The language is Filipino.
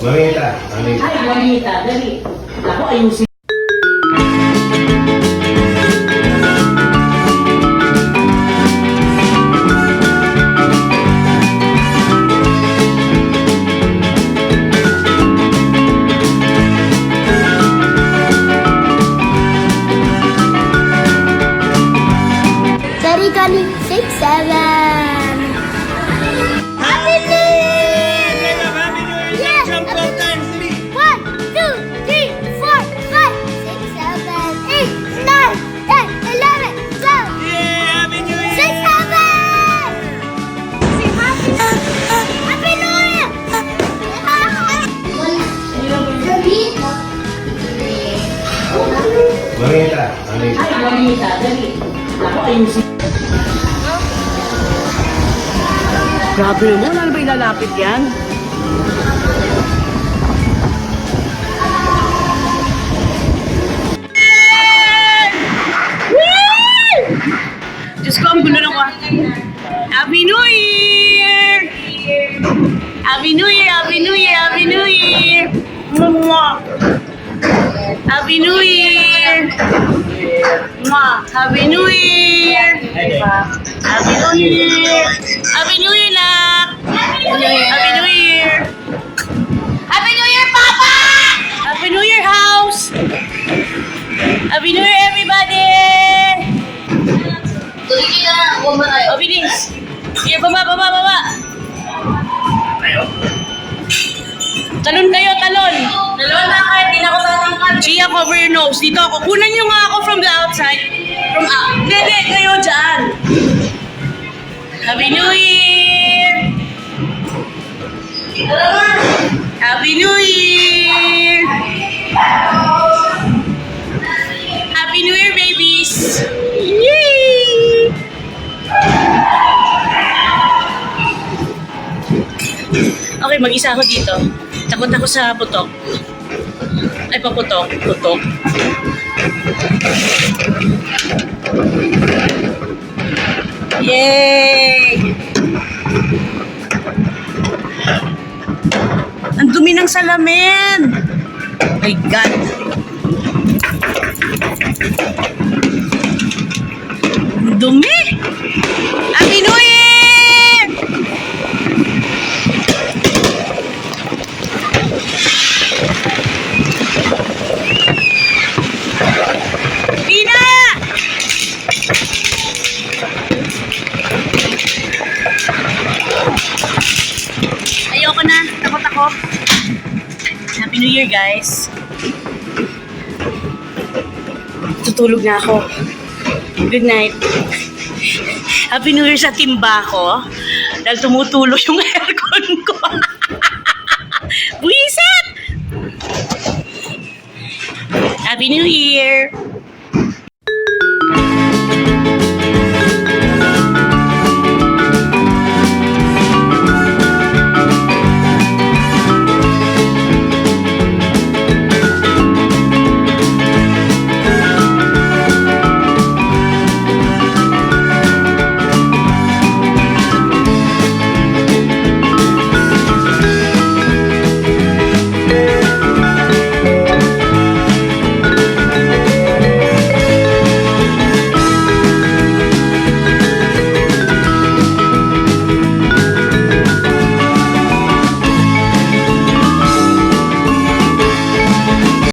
Mamita. Ay, mamita. Dali. Ako, ayusin. Daddy got me 6, 7. Happy New Year! Yeah. 1, 2, 3, 4, 5, 6, 7, 8, 9, 10, 11, 12. Yeah, Happy New Year! 6, 7! Happy New Year! Mamita. Ay, mamita. Dali. Ako, ayusin. Grabe naman. Ano ba ilalapit yan? Diyos ko, ang gulo ng Happy New Year! Happy New Year! Happy New Year! Happy New Year! Mwah! Happy New Year! Mwah! Happy New Year! Happy New Year! Happy New Year, nak! Happy New Year! Happy New Year, Papa! Happy New Year, house! Happy New Year, everybody! O, bilis! Here, baba! Talon kayo, talon! Talon na kahit di na ako tatangkad. Gia, cover your nose. Dito ako. Kunan nyo nga ako from the outside. From up. Hindi, kayo dyan. Happy New Year! Happy New Year! Happy New Year, babies! Yay! Okay, mag-isa ako dito. Takot ako sa putok. Ay, paputok. Putok. Yay! Ang dumi ng salamin! My God! Ang dumi! Happy New Year! Pina! Ayoko na. Takot ako. Happy New Year, guys. Tutulog na ako. Good night. Happy New Year sa timba ko. Dahil tumutulo yung aircon ko. Buisit! Happy New Year!